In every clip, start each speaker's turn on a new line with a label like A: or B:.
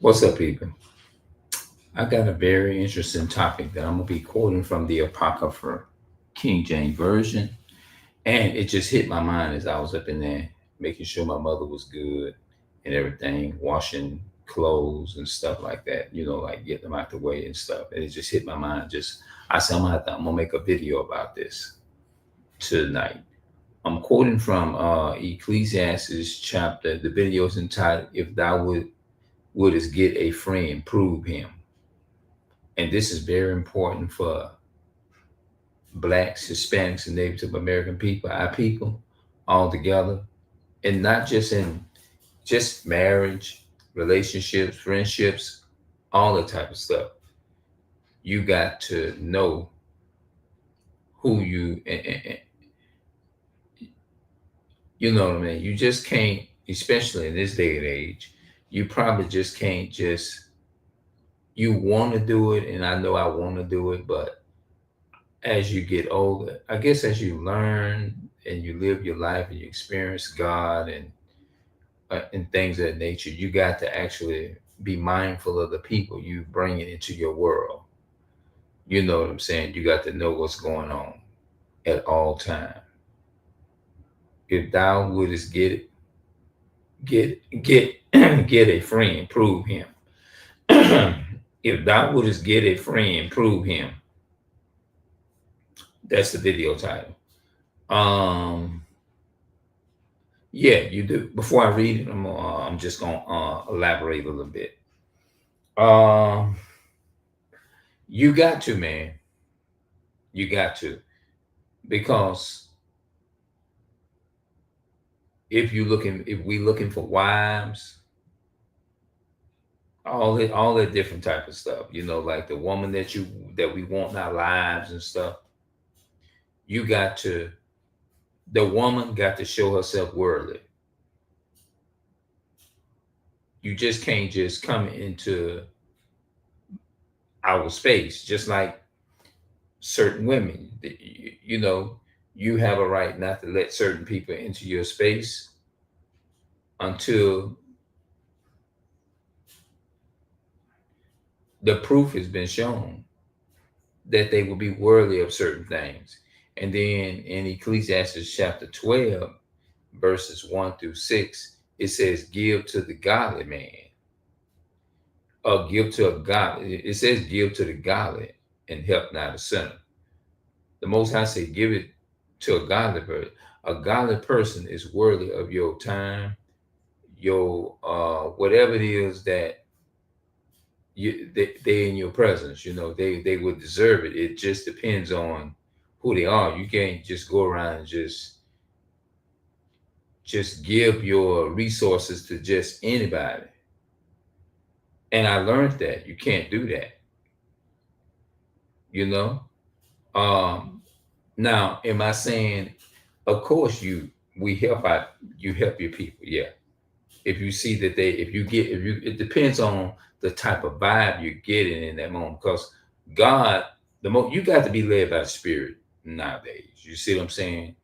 A: What's up, people? I got a very interesting topic that I'm gonna be quoting from the Apocrypha King James Version, and it just hit my mind as I was up in there making sure my mother was good and everything, washing clothes and stuff like that. Like getting them out the way and stuff. And it just hit my mind. I said I'm gonna make a video about this tonight. I'm quoting from Ecclesiastes chapter. The video is entitled "If Thou Wouldest Get a Friend, Prove Him." And this is very important for blacks, Hispanics, and Native American people, our people, all together, and not just in just marriage, relationships, friendships, all the type of stuff. You got to know who you know what I mean. You just can't, especially in this day and age. You probably just can't just. You want to do it, and I know I want to do it, but as you get older, I guess as you learn and you live your life and you experience God and things of that nature, you got to actually be mindful of the people you bring into your world. You know what I'm saying? You got to know what's going on at all time. If thou wouldest get get a friend, prove him. If thou wouldest get a friend, prove him. That's the video title. Um, Yeah, you do. Before I read it, I'm just gonna elaborate a little bit. Um, you got to, man. You got to, because if we looking for wives, all that different type of stuff. Like the woman that we want in our lives and stuff. You got to. The woman got to show herself worthy. You just can't just come into our space just like certain women. You have a right not to let certain people into your space until the proof has been shown that they will be worthy of certain things. And then in Ecclesiastes chapter 12, verses 1 through 6, it says, "Give to the godly man, or give to a godly." It says, "Give to the godly and help not a sinner." The Most High say, "Give it to a godly person." A godly person is worthy of your time, your whatever it is that they in your presence. They would deserve it. It just depends on who they are. You can't just go around and just give your resources to just anybody. And I learned that you can't do that. You know. Um, Now, am I saying? Of course, we help out. You help your people. Yeah. If you see that if you, it depends on the type of vibe you're getting in that moment. Because God, you got to be led by the Spirit nowadays. You see what I'm saying?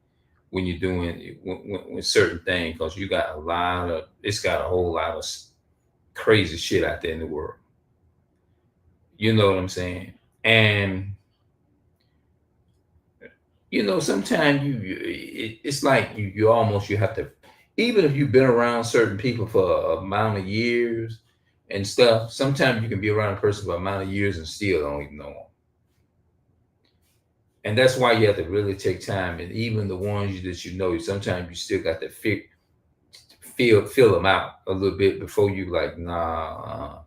A: When you're doing when certain things, because it's got a whole lot of crazy shit out there in the world. You know what I'm saying? And sometimes it's like you have to, even if you've been around certain people for a amount of years and stuff. Sometimes you can be around a person for a amount of years and still don't even know them. And that's why you have to really take time. And even the ones that sometimes you still got to feel them out a little bit before you like, nah,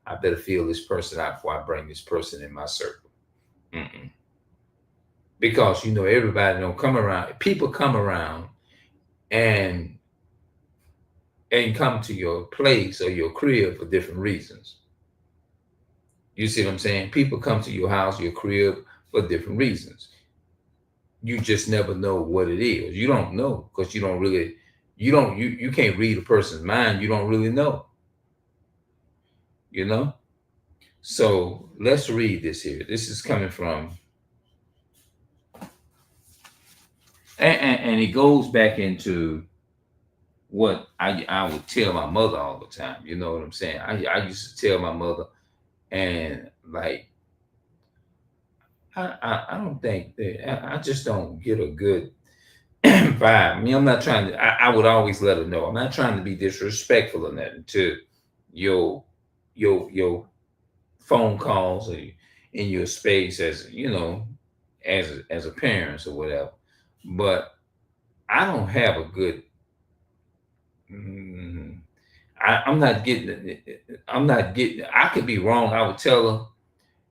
A: I better feel this person out before I bring this person in my circle. Mm-mm. Because everybody don't come around. People come around and come to your place or your crib for different reasons. You see what I'm saying? People come to your house, your crib for different reasons. You just never know what it is. You don't know because you can't read a person's mind. You don't really know, you know? So let's read this here. This is coming from, and it goes back into what I would tell my mother all the time. You know what I'm saying? I used to tell my mother, and like I don't think that I just don't get a good vibe. I mean, I'm not trying to. I would always let her know. I'm not trying to be disrespectful or nothing to your your phone calls or in your space as as a parent or whatever. But I don't have a good. mm, I'm not getting it. I'm not getting. I could be wrong. I would tell her,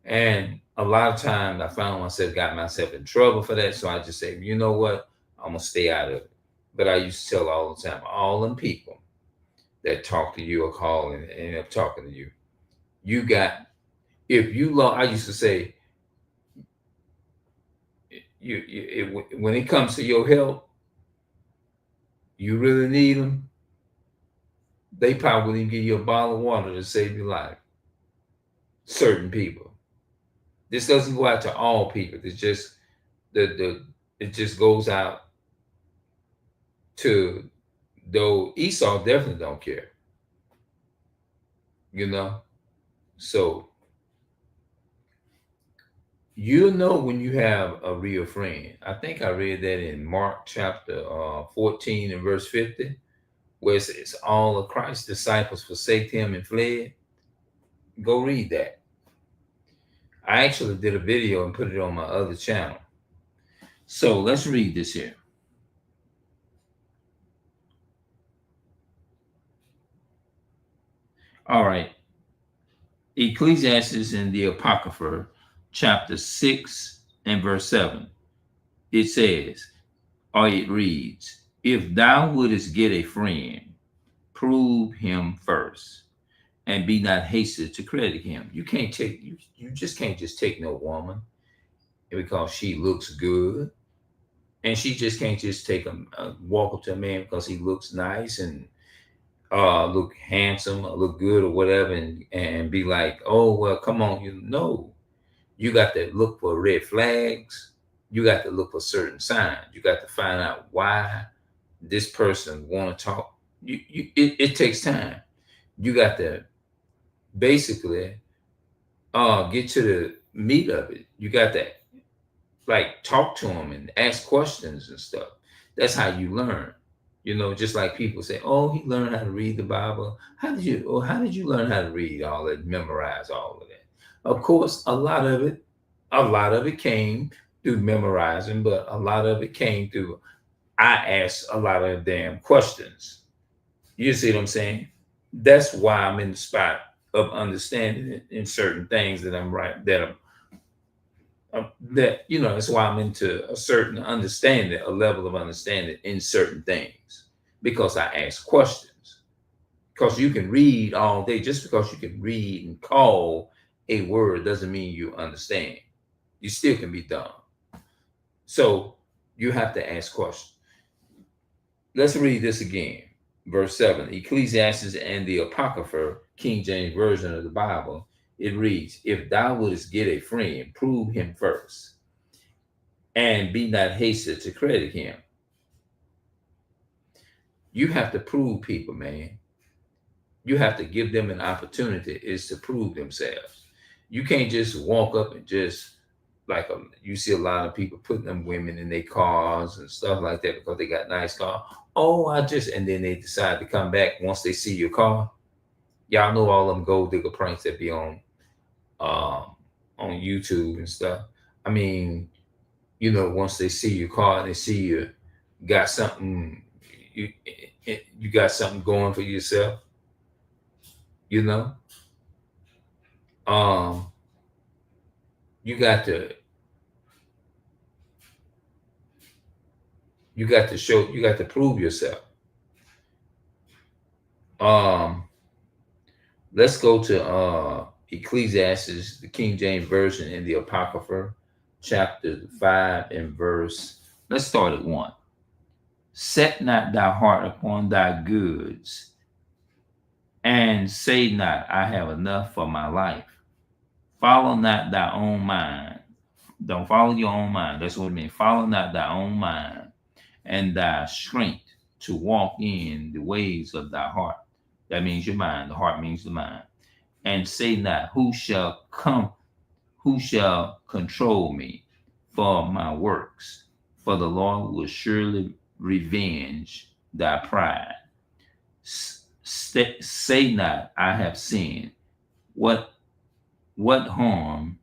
A: and a lot of times I found myself got myself in trouble for that. So I just say, you know what, I'm gonna stay out of it. But I used to tell her all the time, all them people that talk to you or call and end up talking to you, you got if you love. I used to say, when it comes to your health, you really need them. They probably wouldn't give you a bottle of water to save your life. Certain people. This doesn't go out to all people. It's just the it just goes out to though Esau definitely don't care, you know. So you know when you have a real friend. I think I read that in Mark chapter 14 and verse 50, where it says all of Christ's disciples forsake him and fled. Go read that. I actually did a video and put it on my other channel. So let's read this here. All right. Ecclesiastes in the Apocrypha, chapter 6 and verse 7. It says, or it reads, if thou wouldest get a friend, prove him first, and be not hasty to credit him. You can't take you just can't just take no woman because she looks good. And she just can't just take a walk up to a man because he looks nice and look handsome or look good or whatever, and be like, oh well, come on, you know. You got to look for red flags. You got to look for certain signs. You got to find out why this person want to talk. It takes time. You got to basically get to the meat of it. You got to like talk to them and ask questions and stuff. That's how you learn. You know, just like people say, "Oh, he learned how to read the Bible." How did you learn how to read all that, memorize all of that? Of course, a lot of it came through memorizing, but a lot of it came through I asked a lot of damn questions. You see what I'm saying? That's why I'm in the spot of understanding it in certain things that I'm right that I'm that that's why I'm into a certain understanding, a level of understanding in certain things because I ask questions. Because you can read all day, just because you can read and call a word doesn't mean you understand. You still can be dumb. So you have to ask questions. Let's read this again. Verse 7, Ecclesiastes and the Apocrypha, King James Version of the Bible. It reads, if thou wouldest get a friend, prove him first, and be not hasty to credit him. You have to prove people, man. You have to give them an opportunity is to prove themselves. You can't just walk up and just you see a lot of people putting them women in their cars and stuff like that because they got nice car. Oh, and then they decide to come back once they see your car. Y'all know all them gold digger pranks that be on YouTube and stuff. I mean, once they see your car and they see you got something, you you got something going for yourself, you know. Um, you got to show, you got to prove yourself. Um, let's go to Ecclesiastes, the King James Version in the Apocrypha, chapter 5 and verse. Let's start at 1. Set not thy heart upon thy goods, and say not, I have enough for my life. Follow not thy own mind. Don't follow your own mind. That's what it means. Follow not thy own mind and thy strength to walk in the ways of thy heart. That means your mind. The heart means the mind. And say not, who shall control me for my works? For the Lord will surely revenge thy pride. Say not, I have sinned. What harm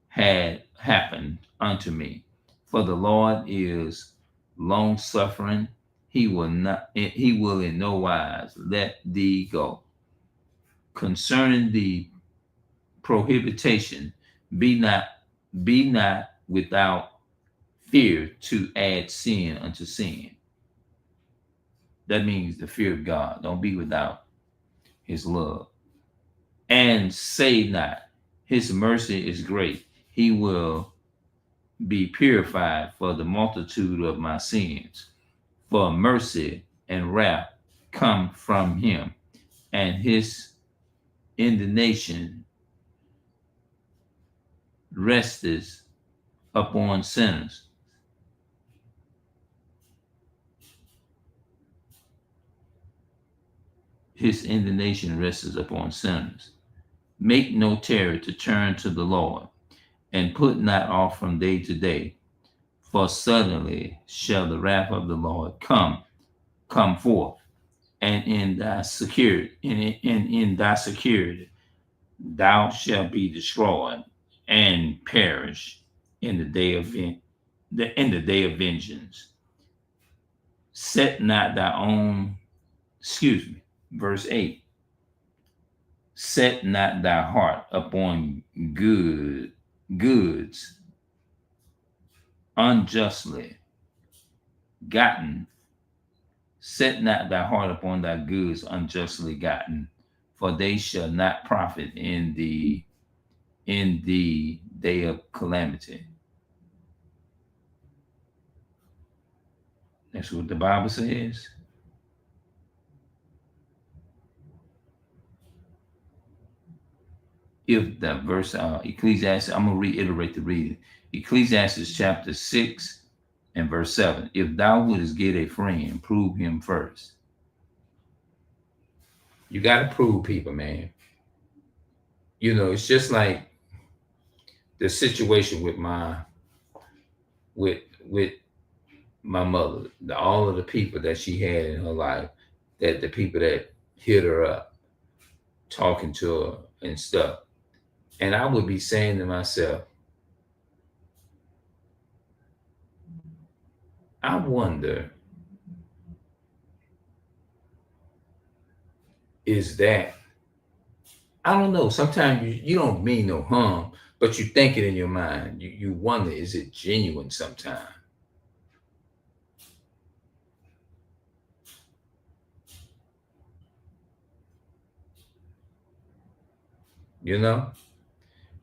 A: had happened unto me? For the Lord is long suffering. He will in no wise let thee go. Concerning the prohibition, be not without fear to add sin unto sin. That means the fear of God. Don't be without his love. And say not, his mercy is great. He will be purified for the multitude of my sins. For mercy and wrath come from him, and his indignation resteth upon sinners. His indignation rests upon sinners. Make no terror to turn to the Lord, and put not off from day to day, for suddenly shall the wrath of the Lord come forth, and in thy security, in thy security, thou shalt be destroyed and perish in the day of vengeance. Set not thy own, verse 8. Set not thy heart upon goods unjustly gotten. Set not thy heart upon thy goods unjustly gotten, for they shall not profit in the day of calamity. That's what the Bible says. If that verse, Ecclesiastes, I'm going to reiterate the reading. Ecclesiastes chapter 6 and verse 7. If thou wouldest get a friend, prove him first. You got to prove people, man. It's just like the situation with my mother, all of the people that she had in her life, that the people that hit her up, talking to her and stuff. And I would be saying to myself, I wonder, is that, I don't know, sometimes you don't mean no harm, but you think it in your mind. You wonder, is it genuine sometimes?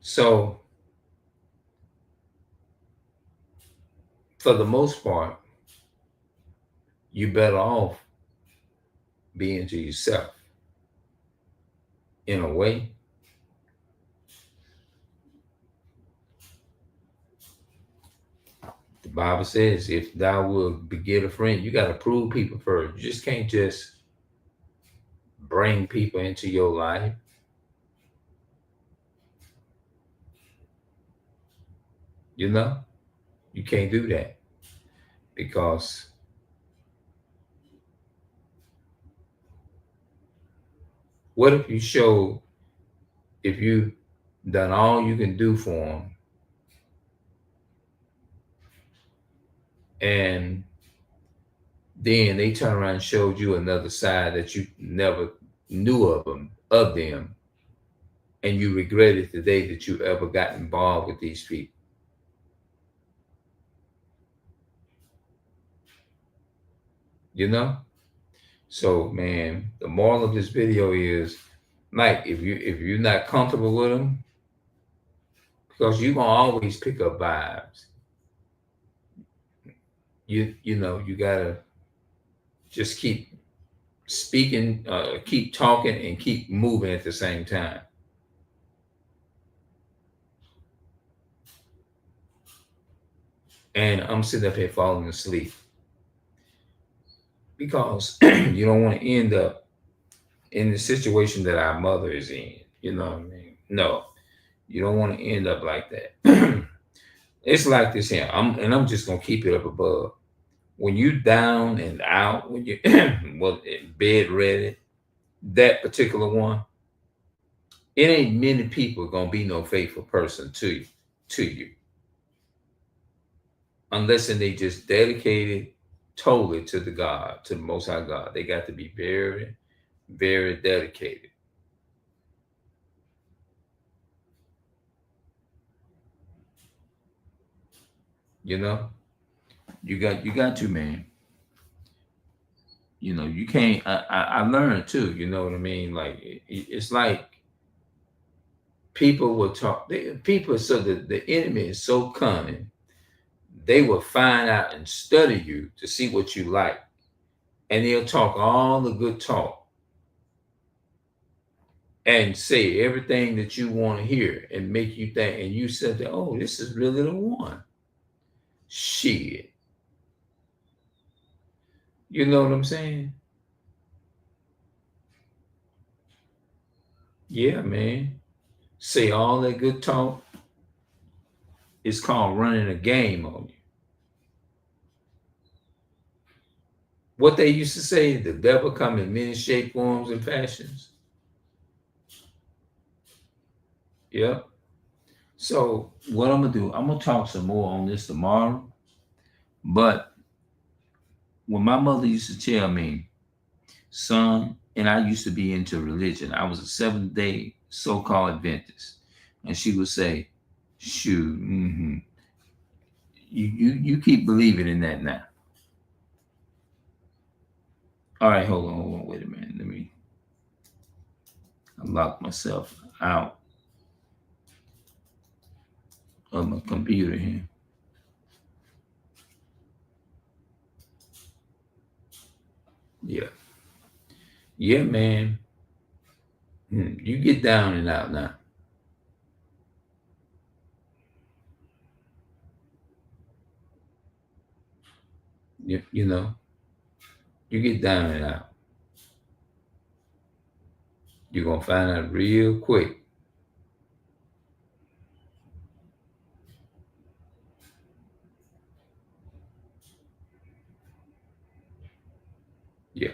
A: So for the most part, you better off being to yourself in a way. The Bible says, if thou will get a friend, you got to prove people first. You just can't just bring people into your life. You can't do that, because what if you done all you can do for them, and then they turn around and showed you another side that you never knew of them, and you regretted the day that you ever got involved with these people. So, man, the moral of this video is, Mike, if you're not comfortable with them, because you're gonna always pick up vibes. You gotta just keep speaking, keep talking, and keep moving at the same time. And I'm sitting up here falling asleep. because you don't want to end up in the situation that our mother is in. You know what I mean? No, you don't want to end up like that. It's like this here. I'm just gonna keep it up above. When you down and out, when you well bedridden, that particular one, it ain't many people gonna be no faithful person to you, unless and they just dedicated totally to the God, to the Most High God. They got to be very, very dedicated. You know, you got to, man. You know, you can't. I learned too. You know what I mean? Like it's like people will talk. People, so the enemy is so cunning. They will find out and study you to see what you like, and they'll talk all the good talk and say everything that you want to hear and make you think. And you said that, oh, this is really the one. Shit, you know what I'm saying? Yeah, man. Say all that good talk. It's called running a game on you. What they used to say, the devil come in many shape, forms, and fashions. Yep. So what I'm gonna do, I'm gonna talk some more on this tomorrow. But when my mother used to tell me, son, and I used to be into religion. I was a Seventh Day so-called Adventist, and she would say, "Shoot, you keep believing in that now." All right, hold on, wait a minute. Let me lock myself out of my computer here. Yeah, yeah, man. You get down and out now. You know, you get down and out. You're gonna find out real quick. Yeah.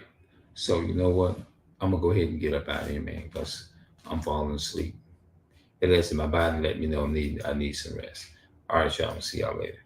A: So you know what? I'm gonna go ahead and get up out of here, man, because I'm falling asleep. It lets my body let me know I need some rest. All right, y'all. See y'all later.